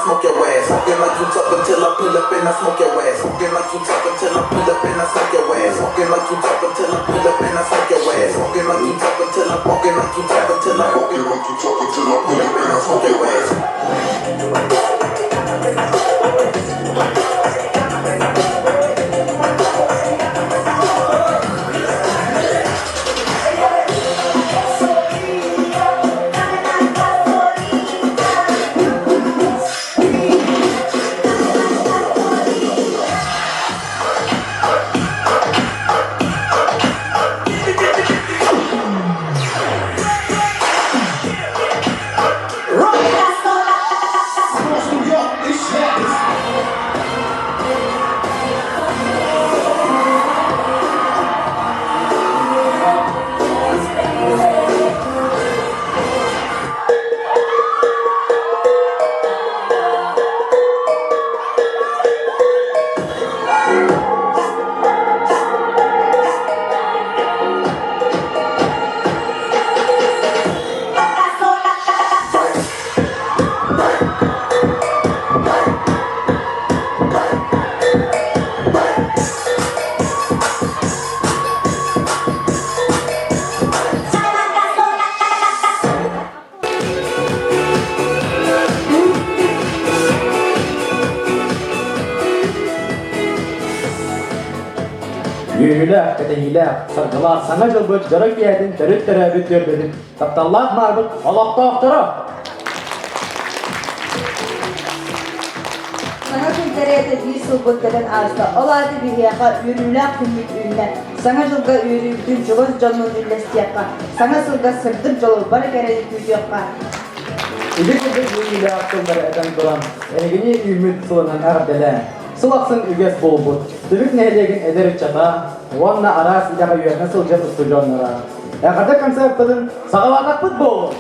smoke your ass. Smoking like you tough until I pull up and I smoke your ass. Smoking like you tough until I pull up and I smoke your ass. Smoking like you tough until I pull up and I smoke your ass. Smoking like you tough until I walking like you tough until I walking like you tough until I pull up and I smoke your ass. Yürüyle, keteyle, sargılar, sana jılbıt, jörök yedin, törüt töröbüt dörbedin. Taptallar marbıt, Allah'ta aktara. Sana kültereyde bir sılbıttırın arsa, oladı bir yaka, yürüyle kümmük ünle. Sana jılga yürüyüdün, jılız canın üllesi yakka. Sana sılga sırdım jolu, barı kereli küz yakka. İdi kızı yürüyle aktılları eden duran, enegini ümit sılınan ardele. Sılaqsın üges bolbut, tübük nehlegin edir ыччата, onunla aras ilaga yöne sılcın ustujonlara. Eqarda konsertinin sağalanak bud bolun.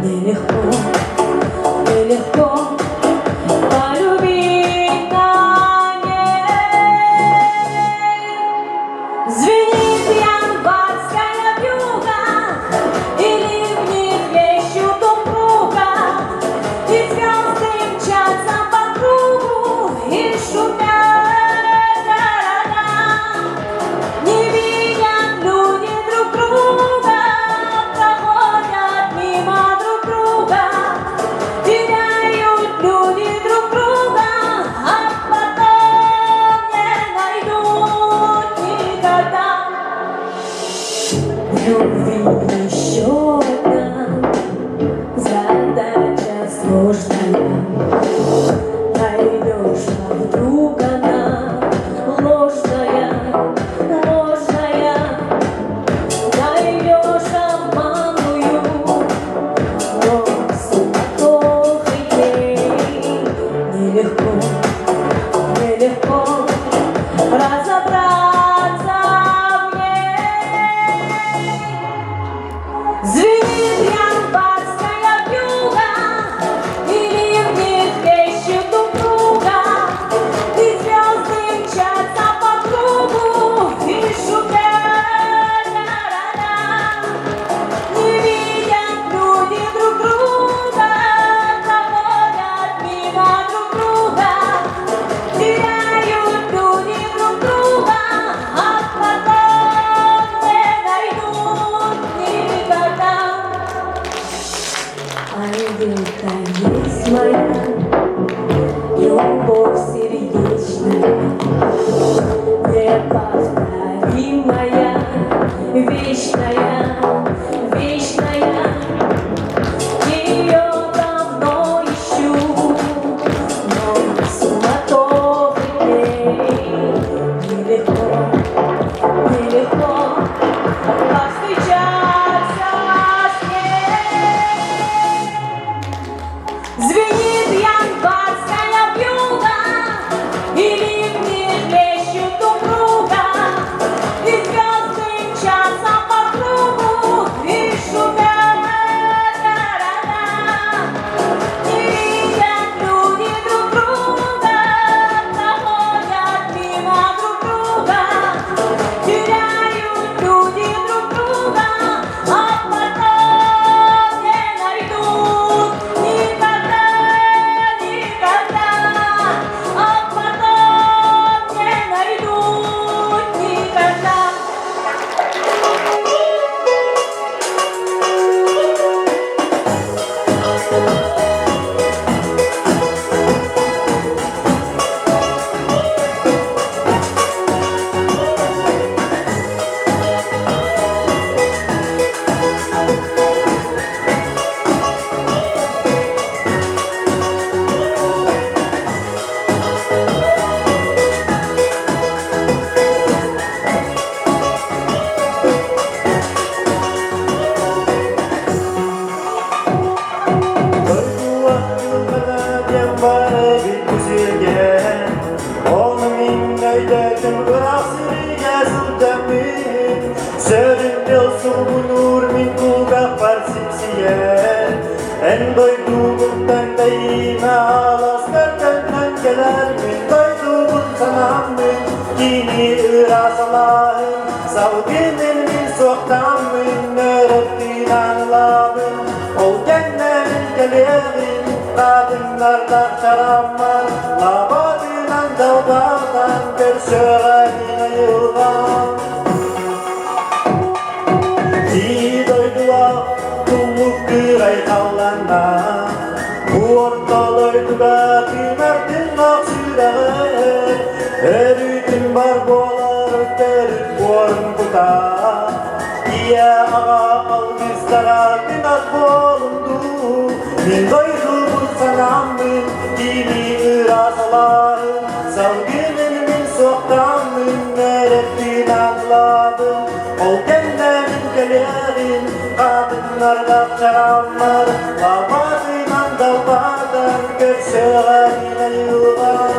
Нелегко bulur min kuga parsipsiyen en doyduğum tendeyime alaskardan geler min doyduğum sanam min kini ırasalahım savginin min soktam min nörettin anılamın ol cennetin gelerin kadınlardan çaramlar labadından dalgadan görüşüğe yine yıldan Di doydular Көт-күөрэй таллана Буорталойдуга тимердин ак сүйрәгы Өрүтүн бар болар өттөрүп орын тута Ия ага алгыстара тинат болунду Мен дойду бул санаммын Кини ырасаларым Салгынын мен соктаммын Нөреттин анладым Ол кенденин келерин Kadınlarla çaramlar Labadıyla dalbadan Göçüğe yine yıldan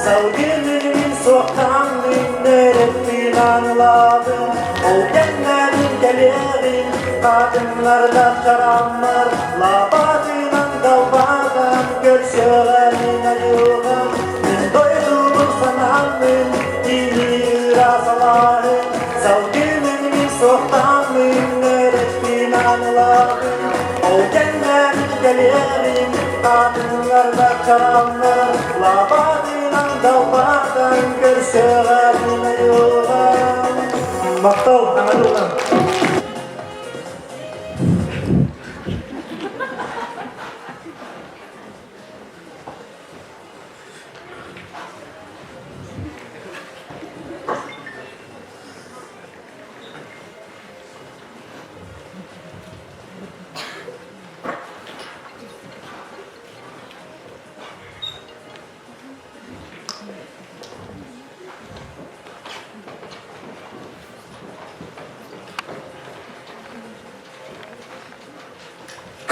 Savgının sokağının nerettin anıladım Ol genlerin gelerin kadınlarla çaramlar Labadıyla dalbadan görüşüğenin ayılan Min doyduğum sanamın dini rasaların Savgının sokağının nerettin anıladım Ol genlerin gelerin kadınlarla çaramlar Labadıyla dalbadan görüşüğe yoldan Maqtal, Anadolu'dan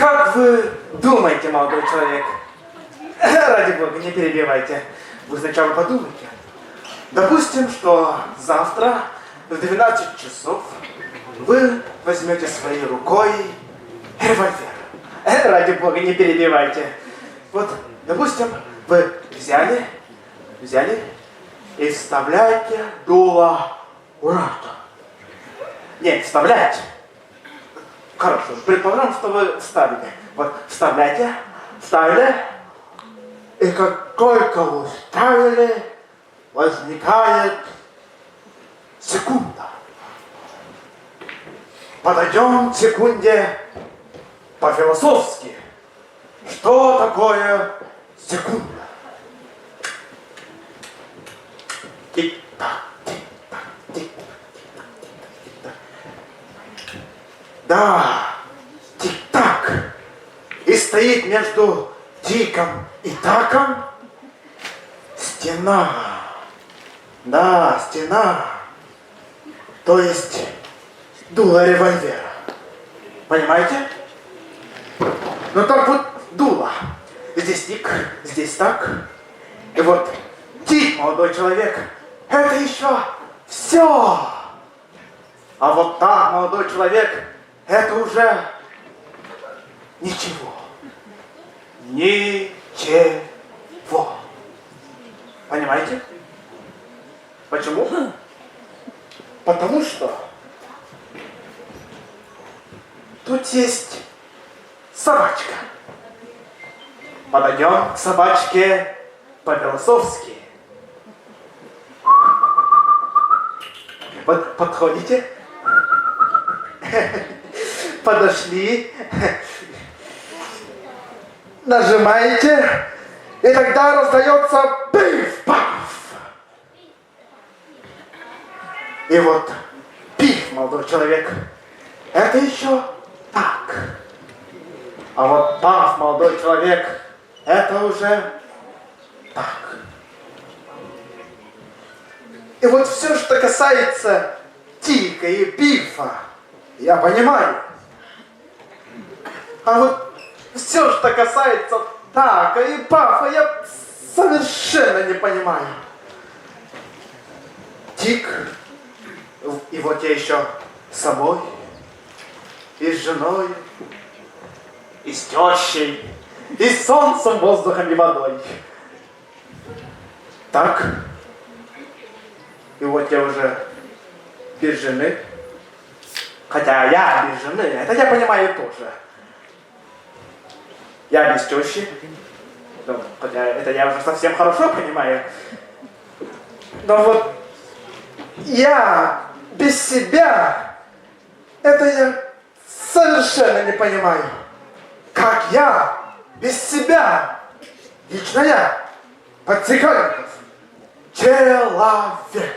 Как вы думаете, молодой человек? Ради бога, не перебивайте. Вы сначала подумайте. Допустим, что завтра в 12 часов вы возьмете своей рукой револьвер. Ради бога, не перебивайте. Вот, допустим, вы взяли и вставляете дуло в рот. Нет, вставляете. Хорошо, предположим, что вы вставите. Вот, вставляете, вставили, и как только вы вставили, возникает секунда. Подойдем к секунде по-философски. Что такое секунда? Тик-так, тик-так, тик-так, тик-так. Да, тик-так. И стоит между тиком и таком стена. Да, стена. То есть дуло револьвера. Понимаете? Ну так вот дуло. Здесь тик, здесь так. И вот тик, молодой человек, это еще все. А вот так, молодой человек, это уже ничего. Ничего. Понимаете? Почему? Потому что тут есть собачка. Подойдем к собачке по-философски. Вот подходите. Подошли. Нажимаете. И тогда раздается пиф-паф. И вот пиф, молодой человек, это еще так. А вот паф, молодой человек, это уже так. И вот все, что касается тика и пифа, я понимаю. А вот все, что касается така и пафа, я совершенно не понимаю. Тик, и вот я еще с собой, и с женой, и с тещей, и с солнцем, воздухом и водой. Так, и вот я уже без жены, хотя я без жены, это я понимаю тоже. Я без тещи, ну, хотя это я уже совсем хорошо понимаю. Но вот я без себя, это я совершенно не понимаю. Как я без себя, лично я, подсекальников, человек.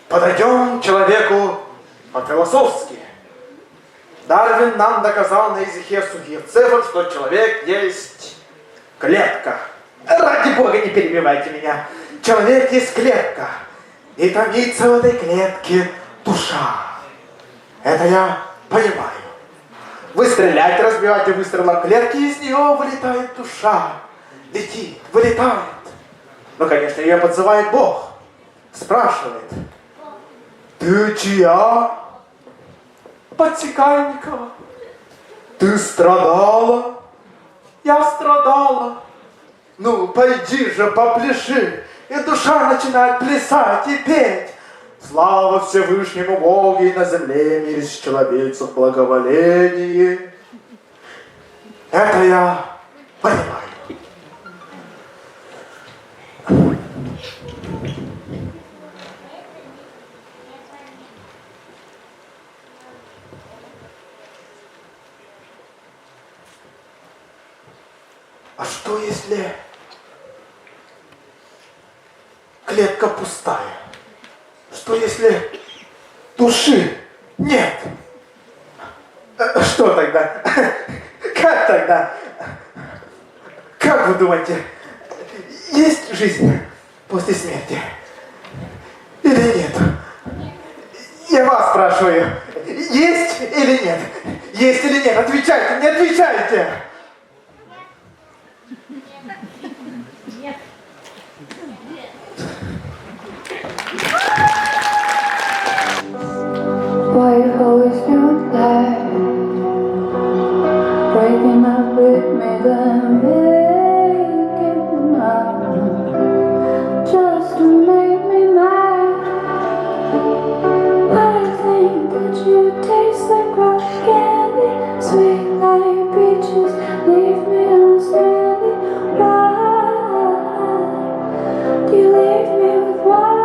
Подойдем к человеку по-философски. Дарвин нам доказал на языке сухих цифр, что человек есть клетка. Ради бога, не перебивайте меня. Человек есть клетка. И томится в этой клетке душа. Это я понимаю. Вы стреляете, разбиваете выстрелом клетки, из нее вылетает душа. Летит, вылетает. Но, конечно, ее подзывает Бог. Спрашивает: ты чья? Подсекальникова. Ты страдала? Я страдала. Ну, пойди же, попляши. И душа начинает плясать и петь. Слава Всевышнему Богу, и на земле мир с человецов благоволение. Это я понимаю. А что если клетка пустая? Что если души нет? Что тогда? Как тогда? Как вы думаете, есть жизнь после смерти? Или нет? Я вас спрашиваю, есть или нет? Есть или нет? Отвечайте, не отвечайте! Why you always do that? Breaking up with me, then making up just to make me mad. I think that you taste like rock candy, sweet like peaches, leave me unsteady. Why do you leave me with water?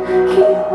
Keep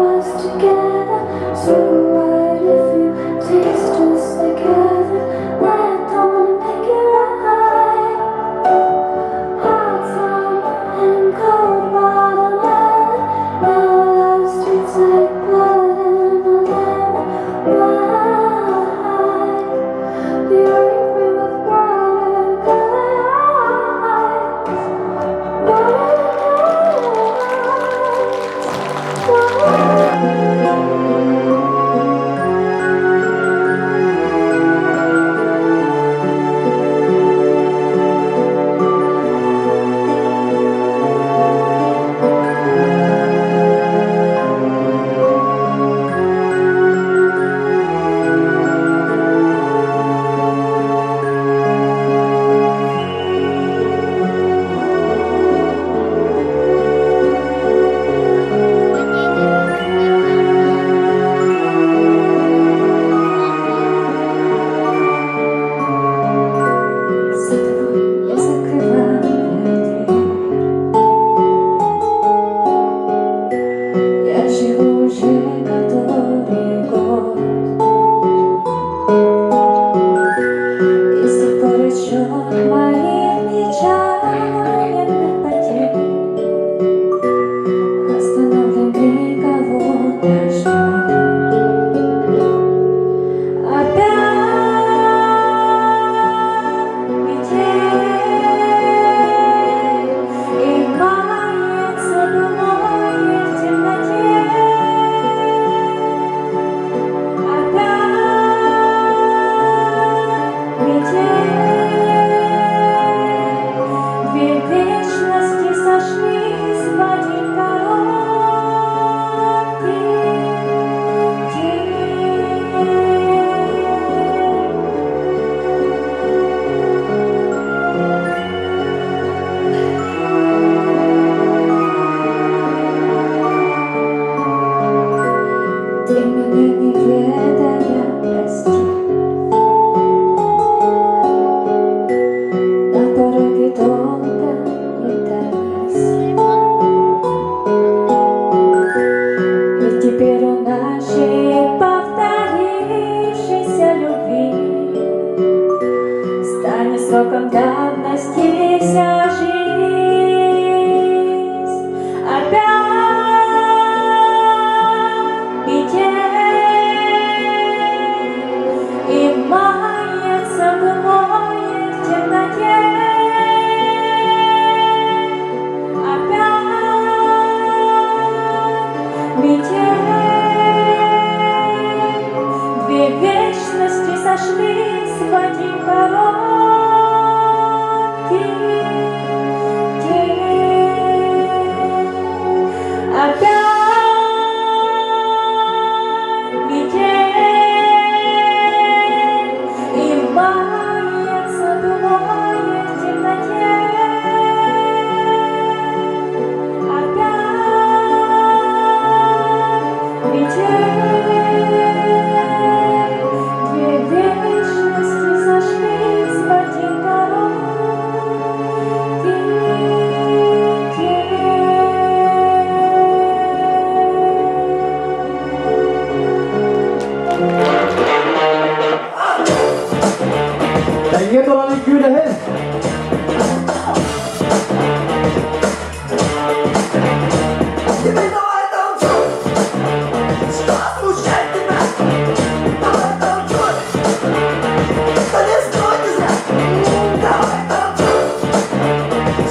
вся жизнь опять метель, и мается гной в темноте. Опять метель, две вечности сошлись в один короткий день. Опять метель, и мается гной в темноте. Опять метель, две вечности сошлись в один короткий день. Тәңге тураны күйләһен. Тебе давай танцуй, что смущает тебя? Давай танцуй, что не стоит зря. Давай танцуй,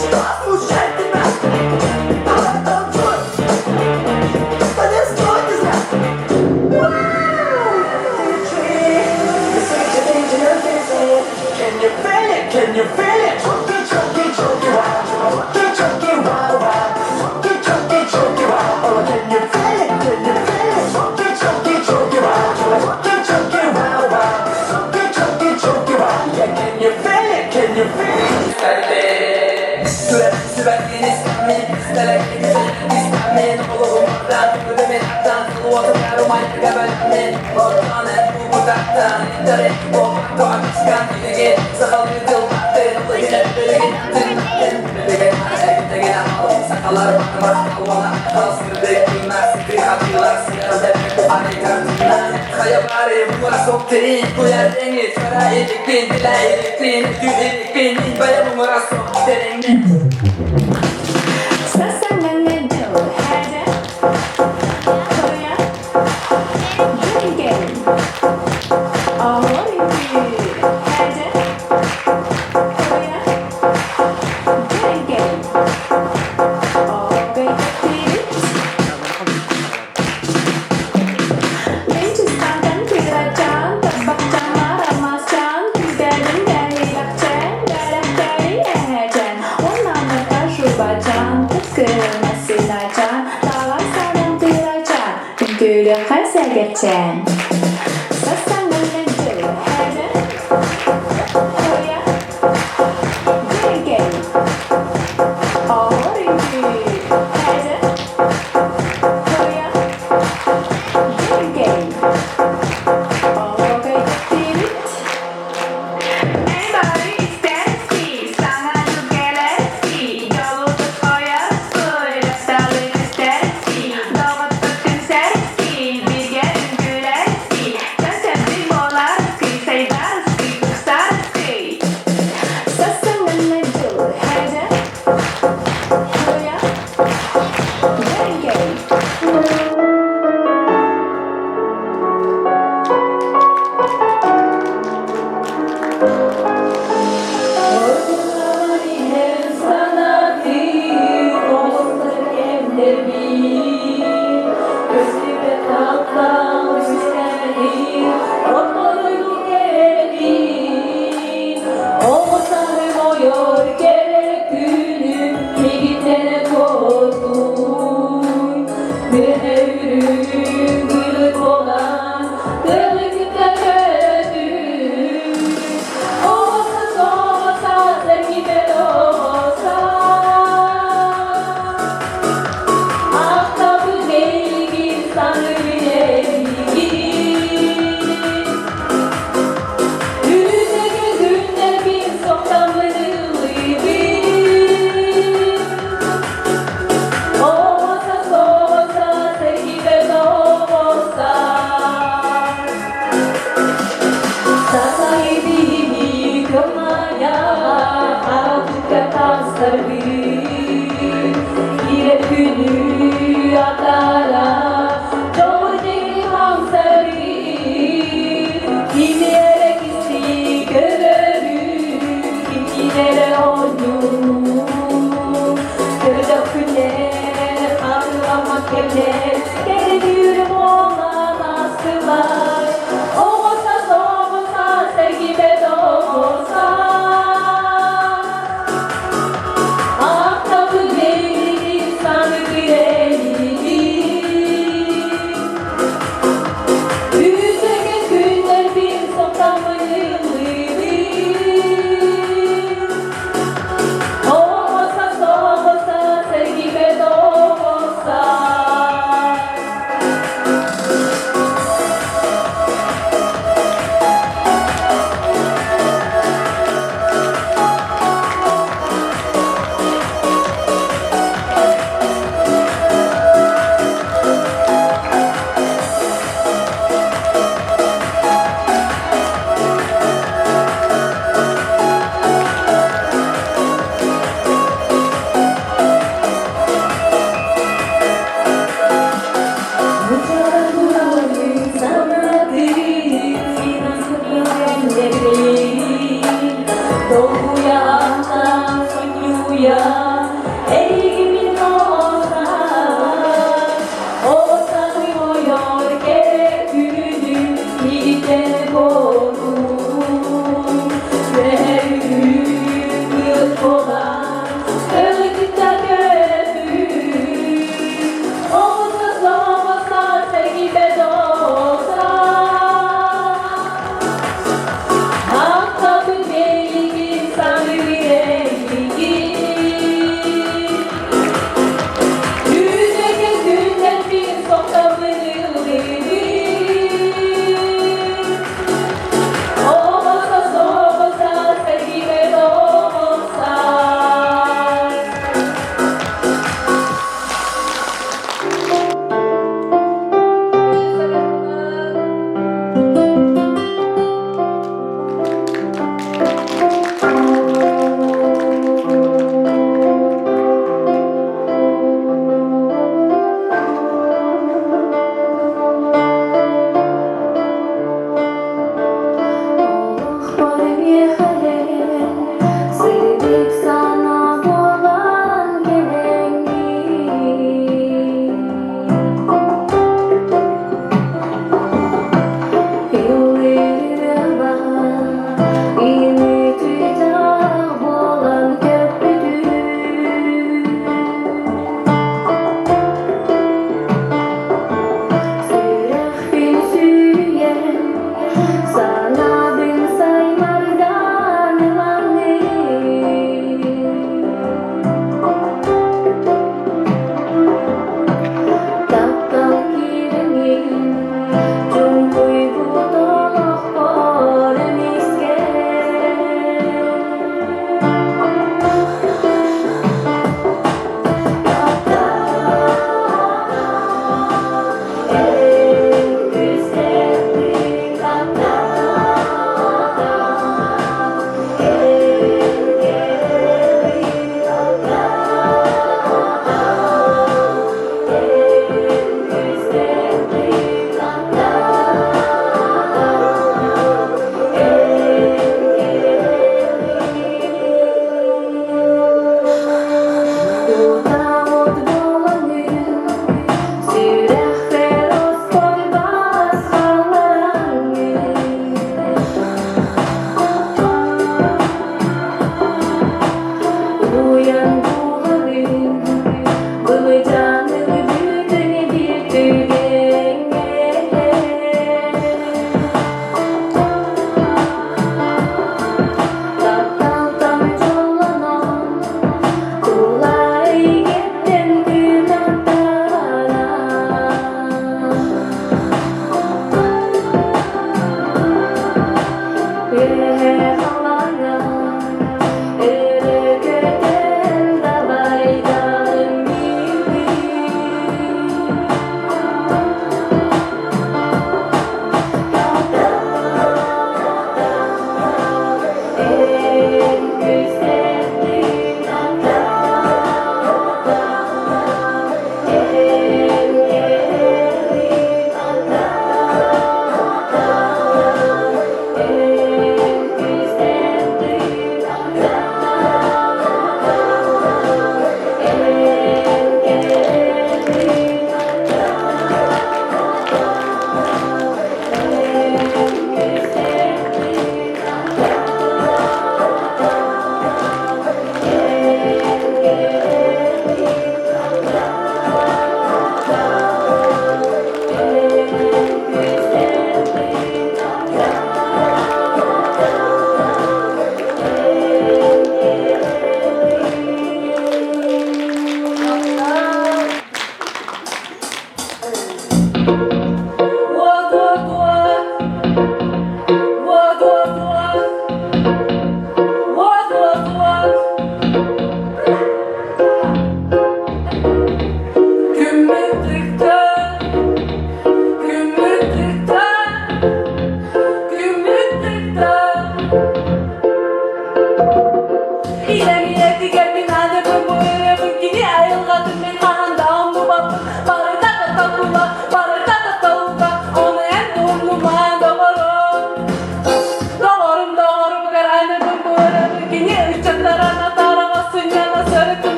что смущает тебя? Давай танцуй, что не стоит зря. Can you feel it? Can you feel it? Choky, choky, choky, wow. Choky, choky, wow, wow. Choky, choky, choky, wow. Oh, can you feel it? Can you feel it? Choky, choky, choky, wow. Choky, choky, wow, wow. Choky, choky, choky, wow. Yeah, can you feel it? Can you feel it? Gerçekten. Sasanganın dili hadi. Koya. Denge. Oringi. Hadi. Koya. Denge. Okay, tirit. Everybody stansi. Sana jugeletsi. Yolu koya. Soy. Stali stansi. Doğru tutun sersi. Bir gelin güler.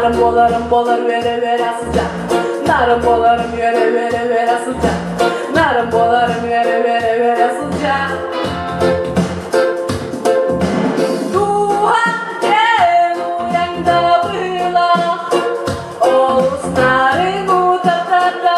Narım bolarım bolar vere vere sıcak. Narım bolarım vere vere vere sıcak. Narım bolarım vere vere vere sıcak. Tuhan gel uyanda bıla. Olus narım utatata.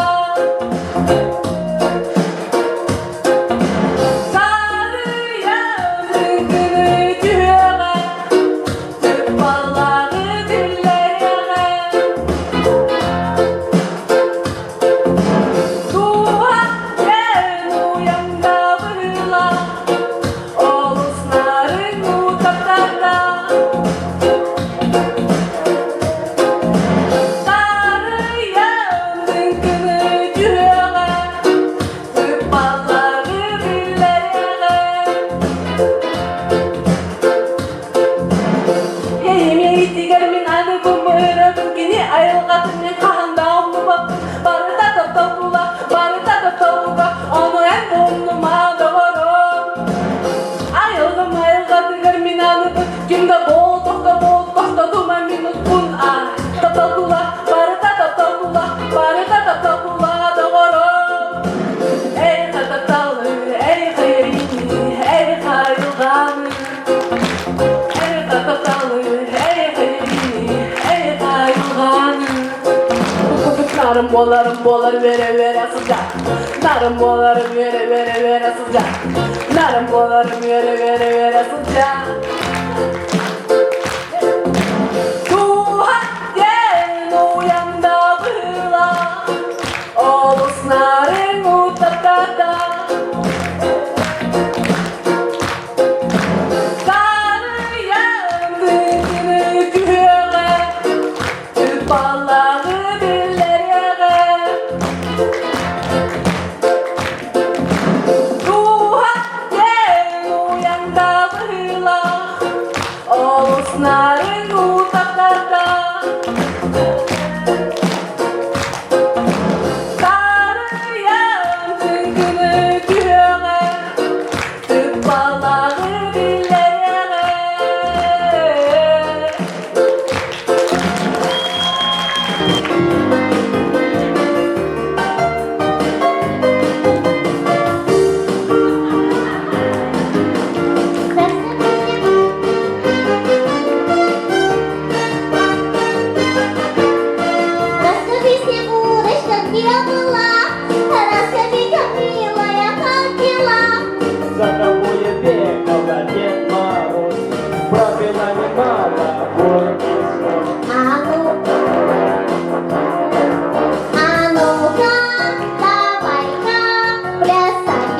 Narım bolarım bolar vere vere sıcak. Narım bolarım vere vere vere sıcak. Narım bolarım vere vere vere sıcak. Tuhan gel uyanda bıla. Olus narın utakata. Tanrı yandığını güve. Tüpallağı narın utakata. Tanrı yandığını güve. Tüpallağı dillere. За тобой бегала Дед Мороз, правила немало город и срок. А ну-ка, давай-ка, плясать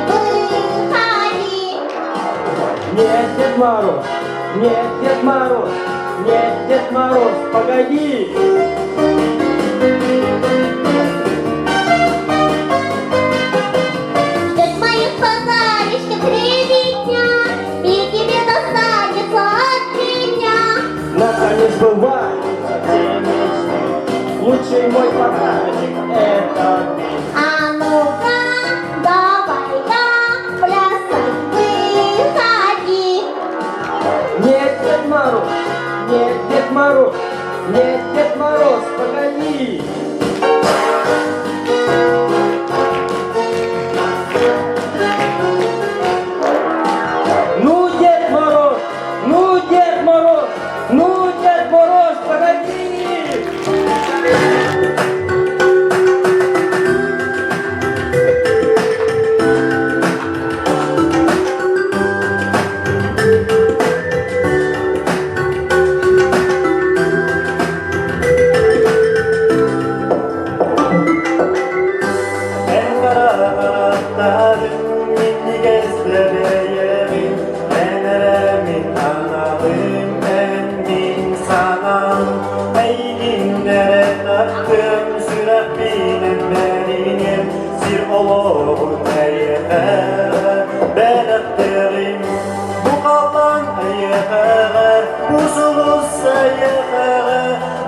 выходи. Нет, Дед Мороз, нет, Дед Мороз, нет, Дед Мороз, погоди! Ждет моих фонаричков 3 дня, и тебе достанется от меня. Наконец сбываются все мечты, лучший мой подарок — это ты. А ну-ка, давай-ка, плясать выходи. Нет, Дед Мороз, нет, Дед Мороз, нет, Дед Мороз, погоди! Ну, Дед Мороз, ну, Дед Мороз, ну, Дед Мороз, погоди!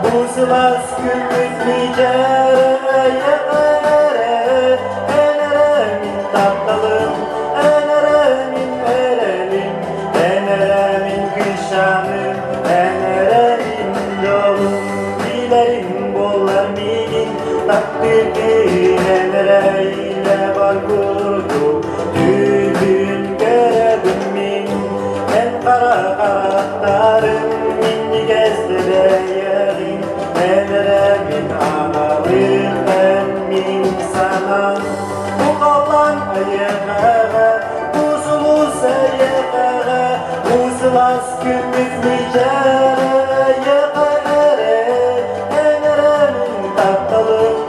Buzilas gümrük nicere Eneremin tatlım Eneremin erelim Eneremin kışanım Eneremin yolum Birgineyle var kurdu düğün göredim min en kara karaktarım minni gezdireyelim emre bin ağalım ben min sana bu kalan ayıkara bu sulu sayıkara bu sılas gümrük nicere yıkara emre min tattalım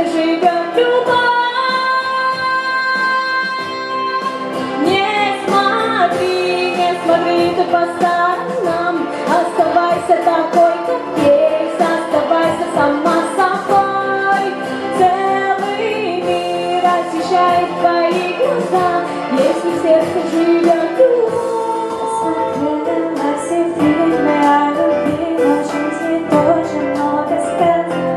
сердце живет любовь. Не смотри ты по сторонам, оставайся такой, как есть, оставайся сама собой. Целый мир освещает твои глаза, если в сердце живет любовь. Смотрела фильмы о любви, но в жизни тоже много сказано.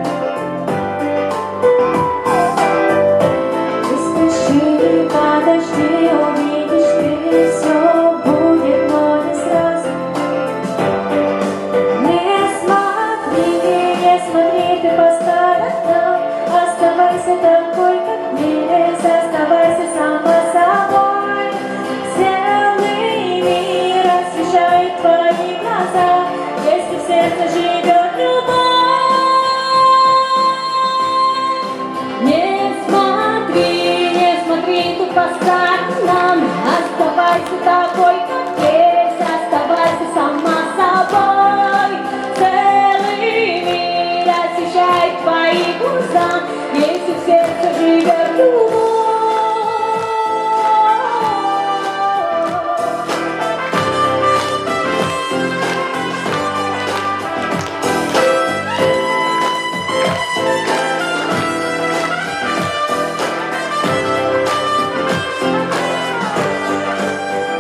Не спеши, подожди, увидишь ты, все будет, но не сразу. Не смотри ты по сторонам, оставайся такой, как есть, оставайся сама собой. Целый мир освещает твои глаза, если в сердце живет любовь. Не смотри ты по сторонам, оставайся такой, как есть, оставайся сама собой. Целый мир освещает твои глаза, если в сердце живет любовь.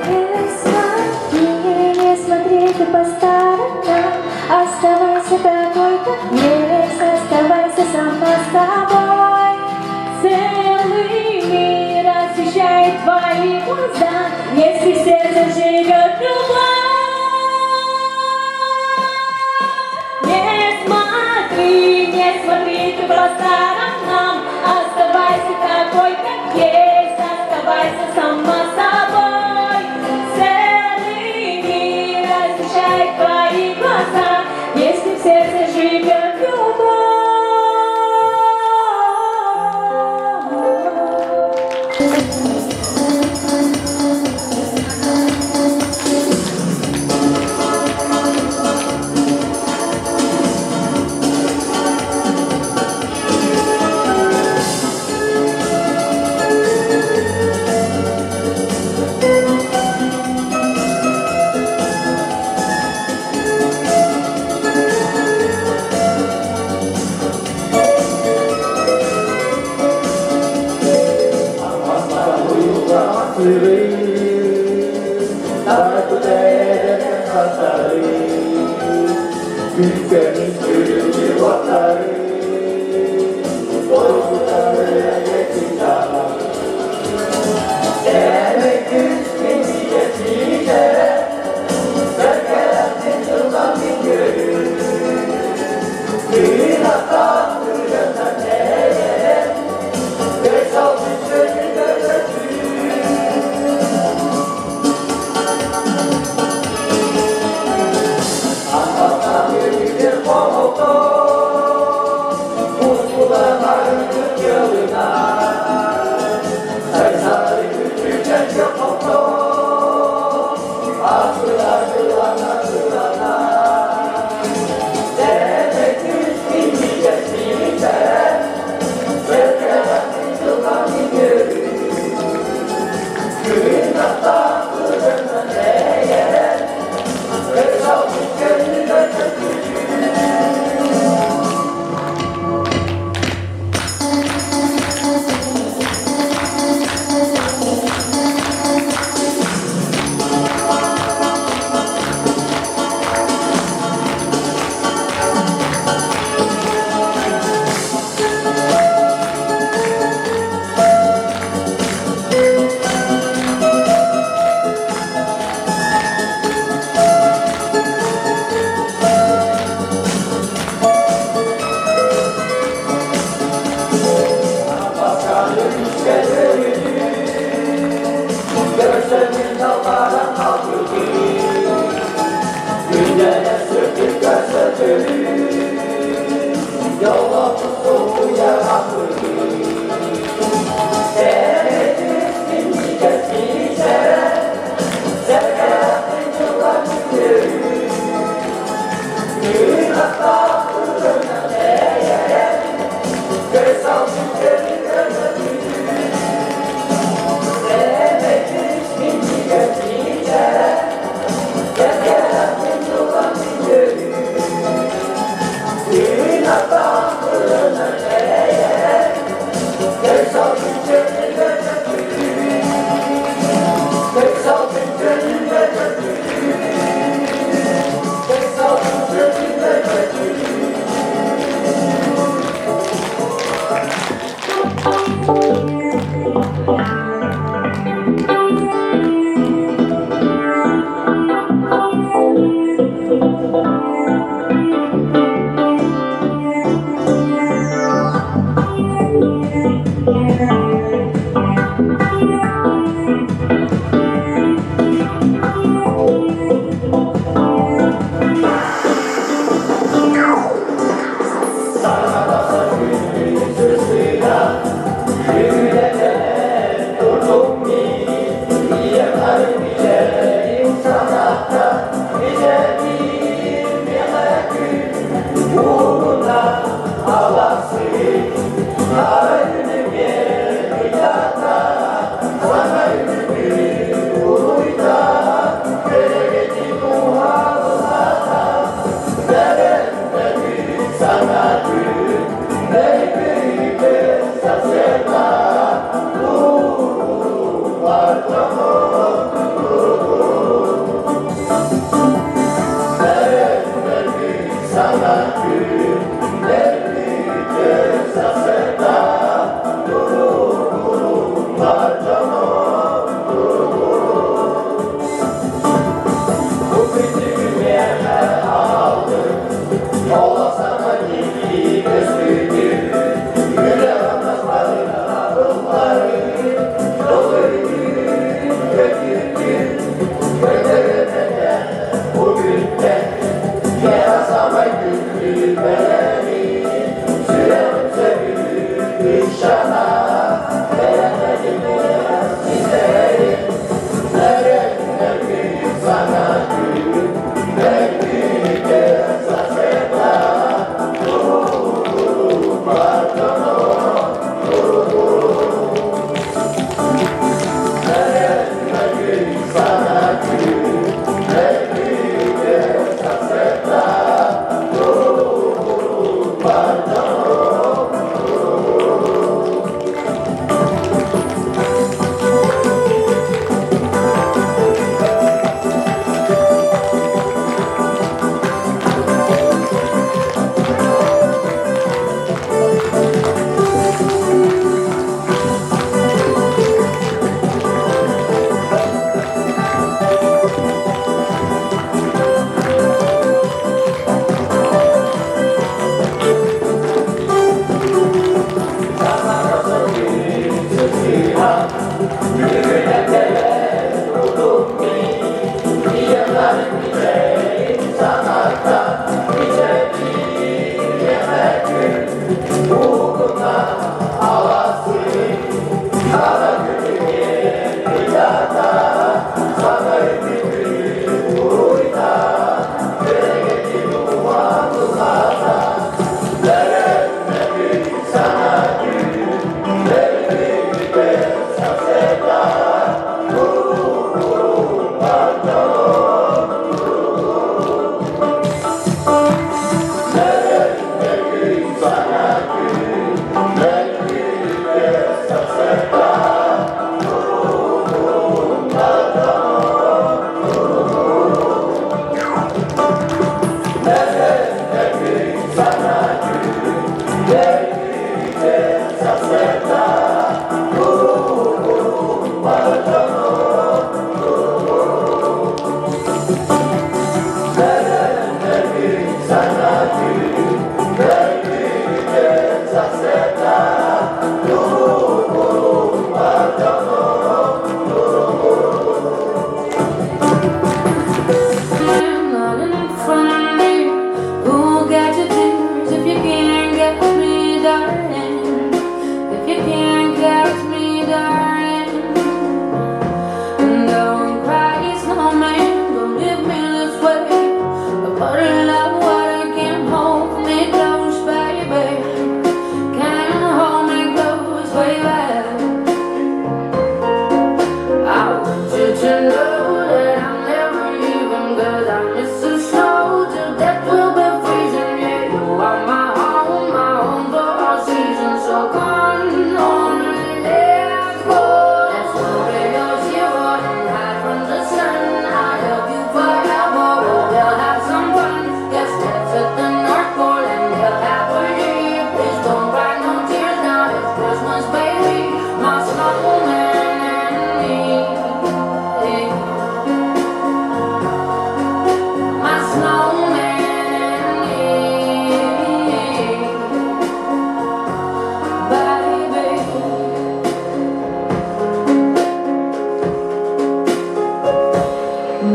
Не смотри ты по сторонам, оставайся такой, как есть, оставайся сама собой. Целый мир освещает твои глаза, если в сердце живет любовь. Не смотри ты по сторонам, оставайся такой, как есть, оставайся сама собой. Целый мир освещает твои глаза, если в сердце живет любовь.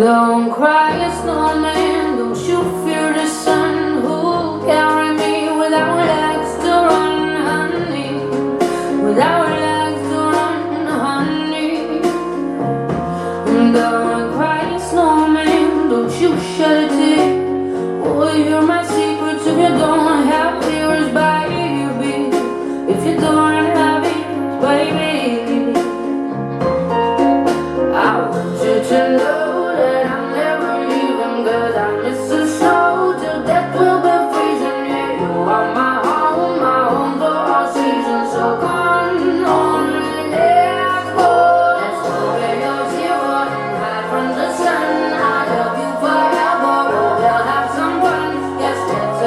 Don't cry, a snowman, don't you fear the sun who'll carry me without legs to run, honey, without legs to run, honey. Don't cry, a snowman, don't you shed a tear. Oh, you're my secrets if you don't have tears, baby. If you don't have it, baby, I want you to know that I'm never leaving, 'cause I miss the snow till death will be freezing. Yeah, you are my home for all seasons. So come on, let's go. Let's go where you're zero and hide from the sun. I love you forever, we'll have some fun. Yes, let's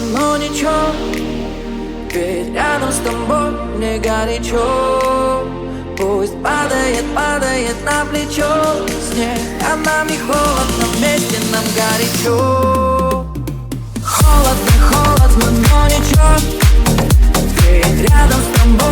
Но ничего, ведь рядом с тобой мне горячо. Пусть падает, падает на плечо снег, а нам не холодно, вместе нам горячо. Холодно, холодно, но ничего, ведь рядом с тобой